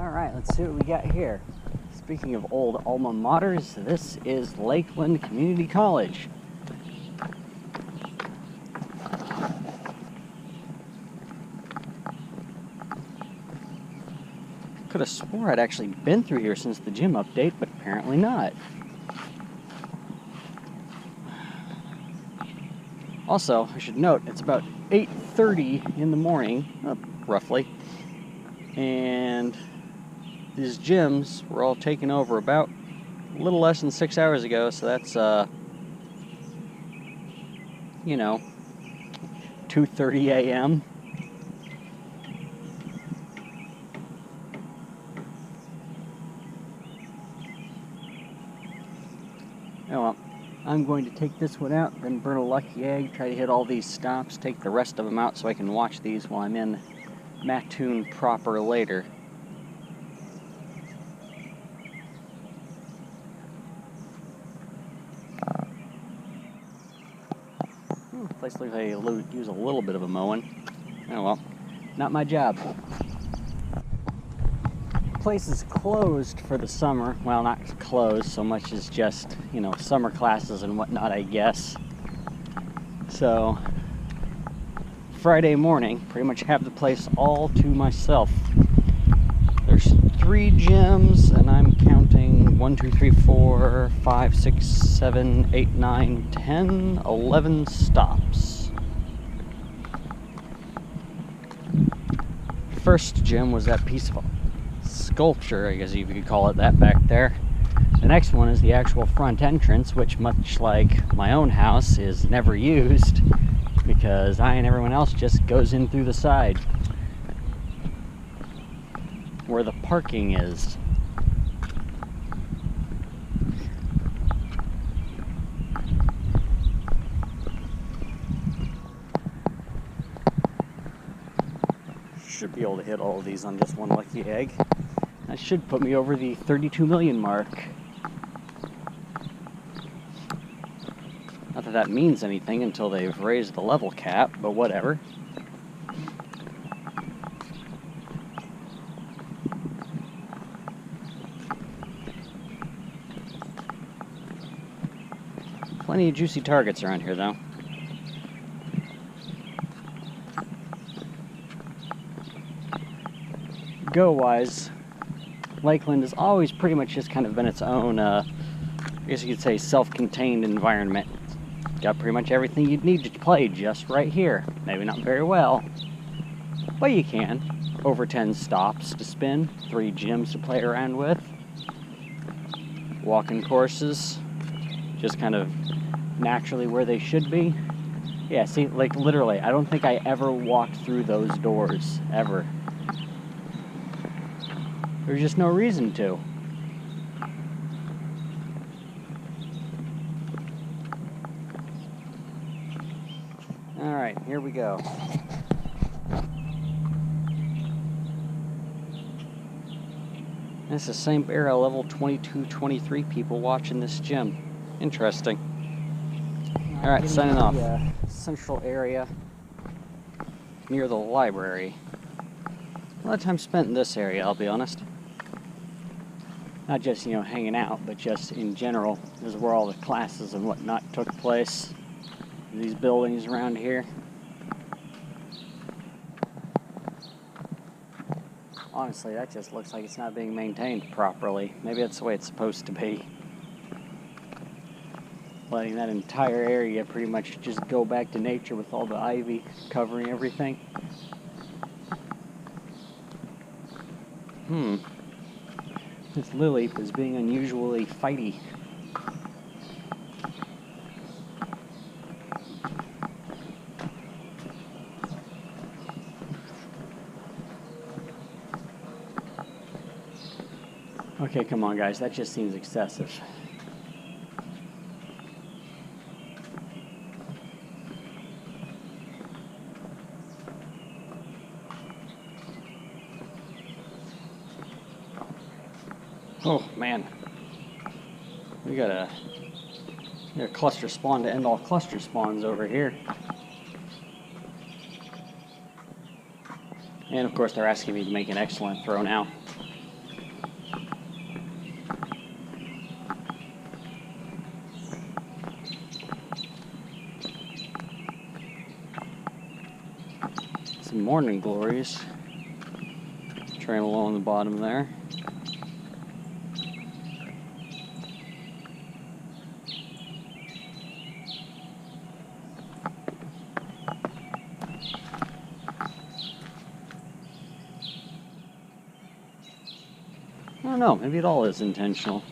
Alright, let's see what we got here. Speaking of old alma maters, this is Lakeland Community College. Could have swore I'd actually been through here since the gym update, but apparently not. Also, I should note, it's about 8:30 in the morning, roughly, and these gyms were all taken over about a little less than 6 hours ago, so that's, 2:30 a.m. Oh well, I'm going to take this one out, then burn a lucky egg, try to hit all these stops, take the rest of them out so I can watch these while I'm in Mattoon proper later. The place looks like they use a little bit of a mowing. Oh well, not my job. The place is closed for the summer. Well, not closed so much as just, summer classes and whatnot, I guess. So, Friday morning, pretty much have the place all to myself. There's 3 gyms, and I'm counting 1, 2, 3, 4, 5, 6, 7, 8, 9, 10, 11 stops. First gym was that piece of sculpture, I guess you could call it that, back there. The next one is the actual front entrance, which, much like my own house, is never used because I and everyone else just goes in through the side where the parking is. Should be able to hit all of these on just one lucky egg. That should put me over the 32 million mark. Not that that means anything until they've raised the level cap, but whatever. Plenty of juicy targets around here, though. Go-wise, Lakeland has always pretty much just kind of been its own, I guess you could say, self-contained environment. It's got pretty much everything you'd need to play just right here. Maybe not very well, but you can. Over 10 stops to spin, 3 gyms to play around with, walking courses, just kind of naturally where they should be. Yeah, see, like literally, I don't think I ever walked through those doors, ever. There's just no reason to. Alright, here we go. It's the same era level 22, 23 people watching this gym. Interesting. Alright, signing off. The central area near the library. A lot of time spent in this area, I'll be honest. Not just, hanging out, but just in general. This is where all the classes and whatnot took place. These buildings around here. Honestly, that just looks like it's not being maintained properly. Maybe that's the way it's supposed to be. Letting that entire area pretty much just go back to nature with all the ivy covering everything. This lily is being unusually fighty. Okay, come on guys, that just seems excessive. Oh man, we got a cluster spawn to end all cluster spawns over here. And of course they're asking me to make an excellent throw now. morning glories. Trail along the bottom there. I don't know, maybe it all is intentional.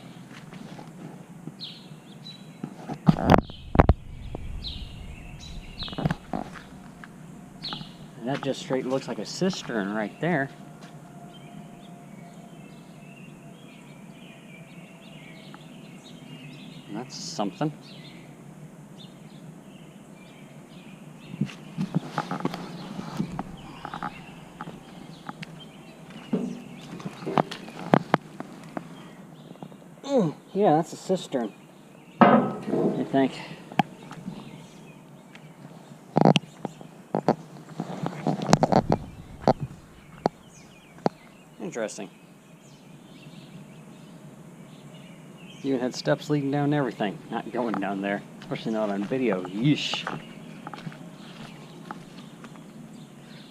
And that just straight looks like a cistern right there. And that's something. Yeah, that's a cistern, I think. Interesting. Even had steps leading down and everything. Not going down there, especially not on video. Yeesh.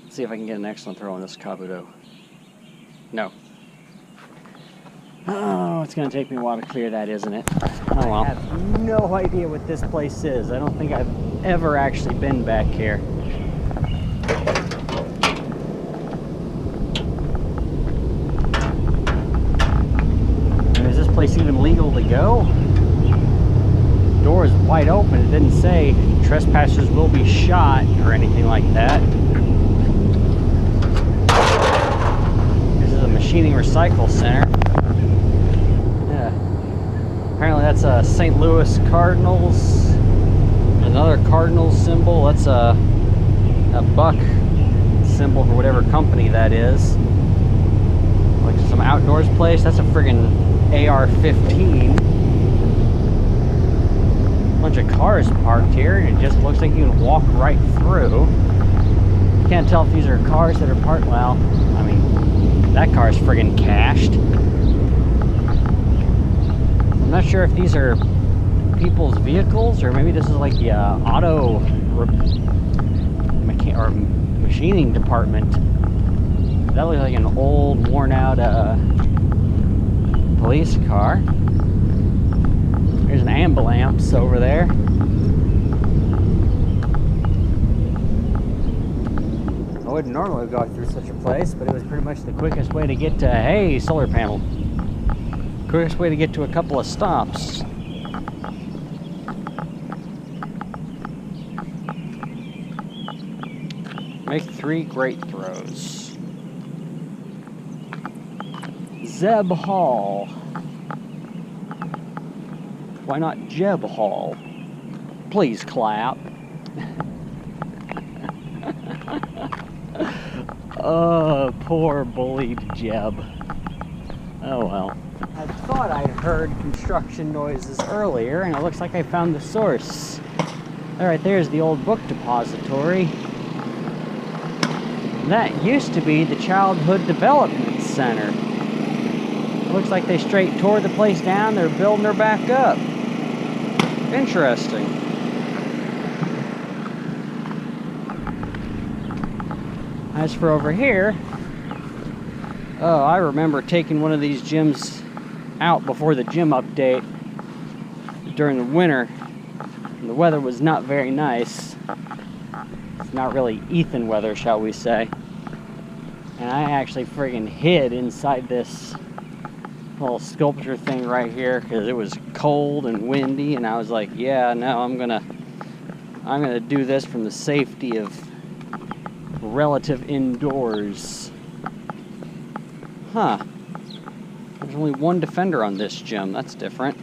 Let's see if I can get an excellent throw on this Kabuto. No. Oh, it's going to take me a while to clear that, isn't it? Oh well. I have no idea what this place is. I don't think I've ever actually been back here. Is this place even legal to go? The door is wide open. It didn't say trespassers will be shot or anything like that. This is a machining recycle center. Apparently that's a St. Louis Cardinals, another Cardinals symbol. That's a buck symbol for whatever company that is. Like some outdoors place. That's a friggin' AR-15. Bunch of cars parked here, and it just looks like you can walk right through. Can't tell if these are cars that are parked. Well, I mean, that car's friggin' cached. I'm not sure if these are people's vehicles, or maybe this is like the auto or machining department. That looks like an old, worn out police car. There's an ambulance over there. I wouldn't normally go through such a place, but it was pretty much the quickest way to get to, hey, solar panel. Quickest way to get to a couple of stops. Make 3 great throws. Zeb Hall. Why not Jeb Hall? Please clap. Oh, poor bullied Jeb. Oh well. I thought I heard construction noises earlier, and it looks like I found the source. Alright, there's the old book depository. That used to be the Childhood Development Center. It looks like they straight tore the place down, they're building her back up. Interesting. As for over here, oh, I remember taking one of these gyms out before the gym update during the winter. And the weather was not very nice. It's not really Ethan weather, shall we say. And I actually friggin' hid inside this little sculpture thing right here because it was cold and windy, and I was like, yeah, no, I'm gonna do this from the safety of relative indoors. Huh. There's only one defender on this gym. That's different.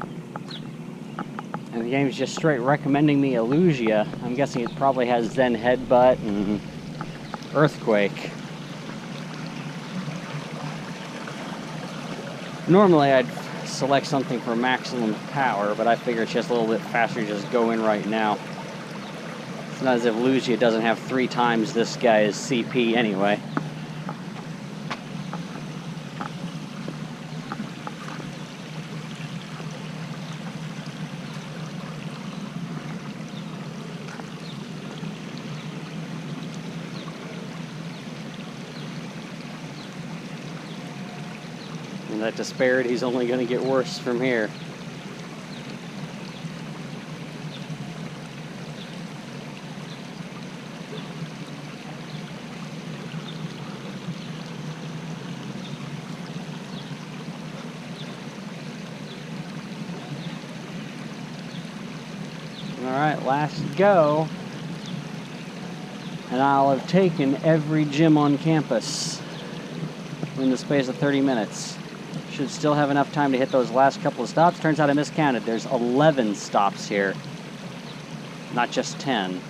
And the game's just straight recommending me Illusia. I'm guessing it probably has Zen Headbutt and Earthquake. Normally I'd select something for maximum power, but I figure it's just a little bit faster to just go in right now. It's not as if Illusia doesn't have 3 times this guy's CP anyway. And that disparity is only going to get worse from here. Alright, last go. And I'll have taken every gym on campus in the space of 30 minutes. Should still have enough time to hit those last couple of stops. Turns out I miscounted. There's 11 stops here, not just 10.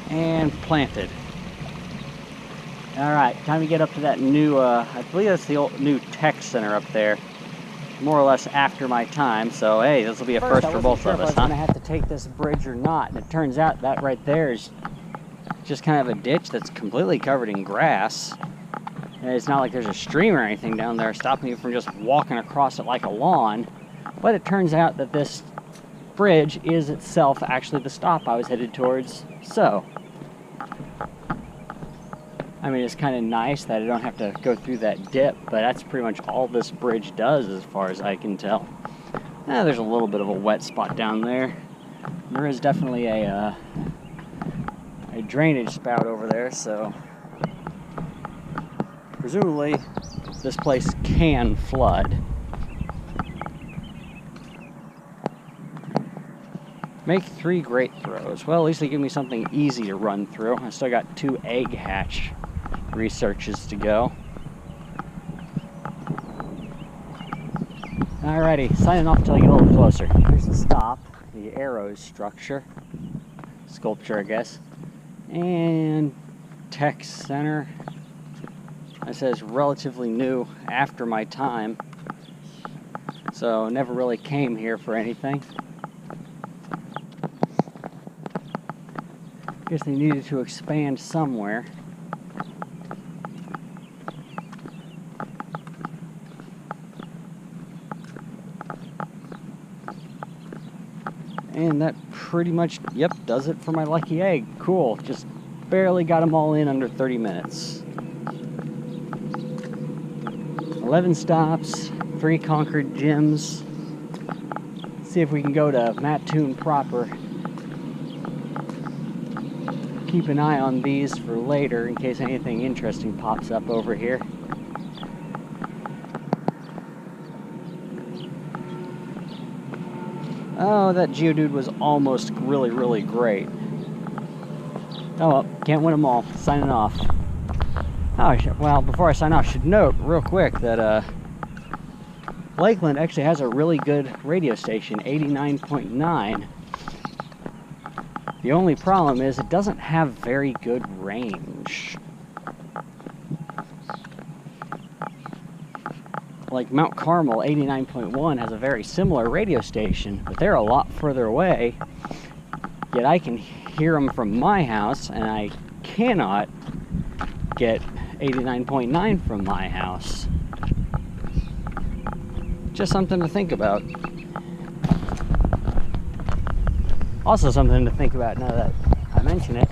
And planted. All right, time to get up to that new, I believe that's the old new tech center up there. More or less after my time, so hey, this will be a first for both of us, huh? I was gonna have to take this bridge or not, and it turns out that right there is just kind of a ditch that's completely covered in grass. And it's not like there's a stream or anything down there stopping you from just walking across it like a lawn. But it turns out that this bridge is itself actually the stop I was headed towards, so. I mean, it's kind of nice that I don't have to go through that dip, but that's pretty much all this bridge does as far as I can tell. There's a little bit of a wet spot down there. There is definitely a drainage spout over there, so presumably this place can flood. Make 3 great throws. Well, at least they give me something easy to run through. I still got 2 egg hatch researches to go. Alrighty, signing off until I get a little closer. Here's the stop, the arrows structure, sculpture, I guess, and tech center. It says relatively new after my time, so never really came here for anything. Guess they needed to expand somewhere. And that pretty much, yep, does it for my lucky egg. Cool, just barely got them all in under 30 minutes. 11 stops, 3 conquered gyms. Let's see if we can go to Mattoon proper. Keep an eye on these for later in case anything interesting pops up over here. Oh, that Geodude was almost really great. Oh well, can't win them all. Signing off. Oh, well, before I sign off, I should note real quick that Lakeland actually has a really good radio station, 89.9. The only problem is it doesn't have very good range. Like Mount Carmel 89.1 has a very similar radio station, but they're a lot further away, yet I can hear them from my house, and I cannot get 89.9 from my house. Just something to think about. Also something to think about now that I mention it,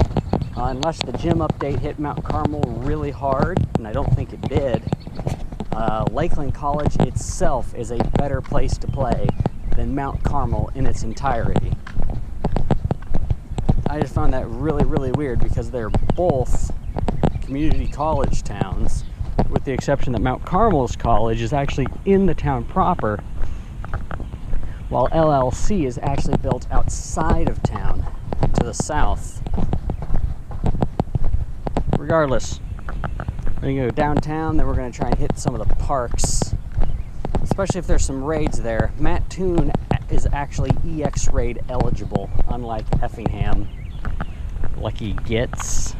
unless the gym update hit Mount Carmel really hard, and I don't think it did, Lakeland College itself is a better place to play than Mount Carmel in its entirety. I just found that really weird because they're both community college towns, with the exception that Mount Carmel's college is actually in the town proper, while LLC is actually built outside of town to the south. Regardless, we're gonna go downtown, then we're gonna try and hit some of the parks, especially if there's some raids there. Mattoon is actually EX raid eligible, unlike Effingham. Lucky gets.